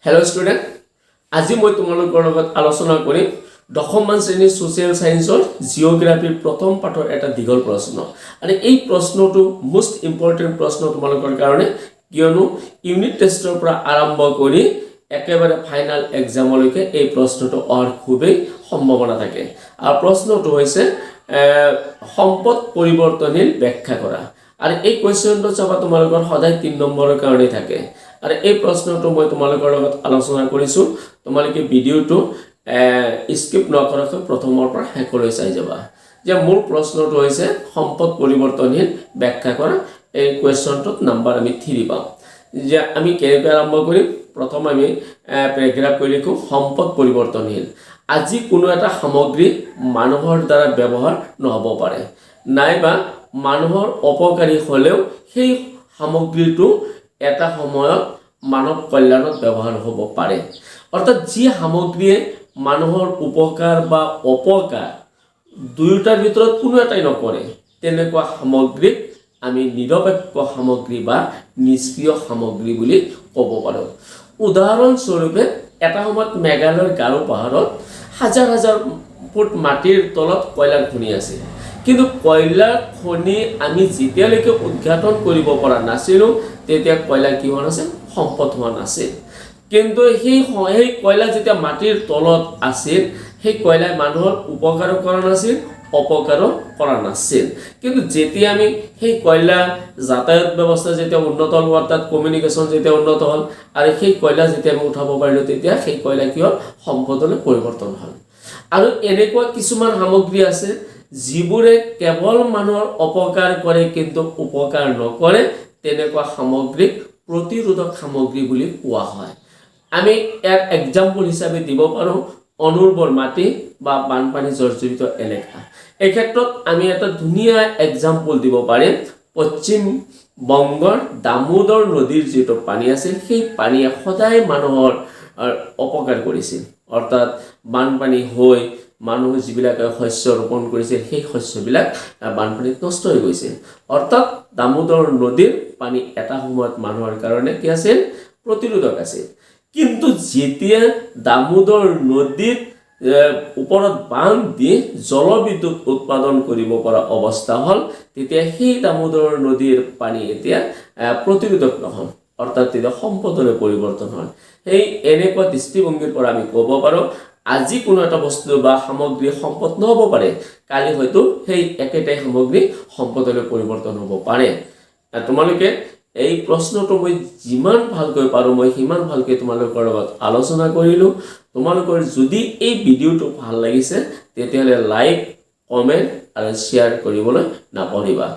Hello student, আজি মই তোমালোকৰ লগত আলোচনা কৰিম দশমমান শ্ৰেণীৰ সোশ্যাল সায়েন্সৰ জিওগ্ৰাফিৰ প্ৰথম পাঠৰ এটা দীঘল প্ৰশ্ন আৰু এই প্ৰশ্নটো মোস্ট ইম্পৰ্টেন্ট প্ৰশ্ন তোমালোকৰ কাৰণে কিয়নো ইউনিট টেষ্টৰ পৰা আৰম্ভ কৰি একেবাৰে ফাইনাল এক্সামলৈকে এই প্ৰশ্নটো খুবেই সম্ভাৱনা থাকে আৰু প্ৰশ্নটো হৈছে সম্পদ পৰিৱৰ্তনশীল ব্যাখ্যা কৰা আৰু এই কোৱেশ্চনটো চাবা তোমালোকৰ সদায় 3 নম্বৰৰ কাৰণে থাকে আৰু এই প্ৰশ্নটো মই তোমালোকৰ লগত আলোচনা কৰিছো তোমালোকে ভিডিওটো স্কিপ নকৰাকৈ প্ৰথমৰ পৰা শেষলৈ চাই যাবা যে মূল প্ৰশ্নটো হৈছে সম্পদ পৰিৱৰ্তনশীল ব্যাখ্যা কৰা এই কোৱেশ্চনটোত নম্বৰ আমি 3 পাম যে আমি কেনেকৈ আৰম্ভ কৰিম প্ৰথম আমি প্যাৰাগ্ৰাফ কৰি লিখো সম্পদ পৰিৱৰ্তনশীল আজি কোনো এটা সামগ্ৰী মানুহৰ দ্বাৰা ব্যৱহাৰ নহব পাৰে নাইবা মানুহৰ অপকাৰী হলেও সেই সামগ্ৰীটো এটা সময়ত মানৱ কল্যাণত ব্যৱহাৰ হ'ব পাৰে অৰ্থাৎ যি সামগ্ৰীয়ে মানুহৰ উপকাৰ বা অপকাৰ দুয়োটাৰ ভিতৰত কোনো এটাই নকৰে তেনেকুৱা সামগ্ৰীক আমি নিৰপেক্ষ সামগ্ৰী বা নিষ্ক্ৰিয় সামগ্ৰী বুলি ক'ব পাৰোঁ উদাহৰণ স্বৰূপে এটা সময়ত মেঘালয়ৰ গাৰো পাহাৰত হাজাৰ হাজাৰ ফুট মাটিৰ তলত কয়লাৰ খনি আছে কিন্তু কয়লাৰ খনি আমি যেতিয়ালৈকে উদ্ঘাটন কৰিব পৰা নাছিলো তেতিয়া কয়লা কি হোৱা নাছিল সম্পদ হোৱা নাছিল কিন্তু সেই কয়লা যেতিয়া মাটিৰ তলত আছিল সেই কয়লাই মানুহৰ উপকাৰ কৰা নাছিল অপকাৰ কৰা নাছিল কিন্তু যেতিয়া আমি সেই কয়লা যাতায়াত ব্যৱস্থা যেতিয়া উন্নত হ'ল অৰ্থাৎ কমিউনিকেশ্যন যেতিয়া উন্নত হ'ল আৰু সেই কয়লা যেতিয়া আমি উঠাব পাৰিলো তেতিয়া সেই কয়লা কি হ'ল সম্পদলৈ পৰিৱৰ্তন হ'ল আৰু এনেকুৱা কিছুমান সামগ্ৰী আছে যিবোৰে কেৱল মানুহৰ অপকাৰ কৰে কিন্তু উপকাৰ নকৰে তেনেকুৱা সামগ্ৰীক প্ৰতিৰোধক সামগ্ৰী বুলি কোৱা হয় আমি এক এক্সাম্পল হিচাপে দিব পাৰো অনুৰ্বৰ মাটি বা বানপানী জৰ্জৰিত এলেকা এই ক্ষেত্ৰত আমি এটা ধুনীয়া এক্সাম্পল দিব পাৰিম পশ্চিম বংগৰ দামোদৰ নদীৰ যেটো পানী আছিল সেই পানীয়ে সদায় মানুহৰ অপকাৰ কৰিছিল অৰ্থাৎ বানপানী হৈ মানুহ যিবিলাক শস্য ৰোপণ কৰিছিল সেই শস্যবিলাক বানপানীত নষ্ট হৈ গৈছিল অৰ্থাৎ দামোদৰ নদীৰ পানী এটা সময়ত মানুহৰ কাৰণে কি আছিল প্ৰতিৰোধক আছিল কিন্তু যেতিয়া দামোদৰ নদীত ওপৰত বান্ধ দি জলবিদ্যুৎ উৎপাদন কৰিব পৰা অৱস্থা হ'ল তেতিয়া সেই দামোদৰ নদীৰ পানী এতিয়া প্ৰতিৰোধক নহল অৰ্থাৎ তেতিয়া সম্পদলৈ পৰিৱৰ্তন হ'ল এই এনেকুৱা দৃষ্টিভংগীৰ পৰা আমি ক'ব পাৰো আজি কোনো এটা বস্তু বা সামগ্ৰী সম্পদ নহব পাৰে কালি হয়তো সেই একেটাই সামগ্ৰী সম্পদলৈ পৰিৱৰ্তন হ'ব পাৰে তোমালোকে এই প্ৰশ্নটো মই যিমান ভালকৈ পাৰো মই সিমান ভালকৈ তোমালোকৰ লগত আলোচনা কৰিলো তোমালোকৰ যদি এই ভিডিওটো ভাল লাগিছে তেতিয়াহলে লাইক কমেন্ট আৰু শেয়াৰ কৰিবলৈ নাপাহৰিবা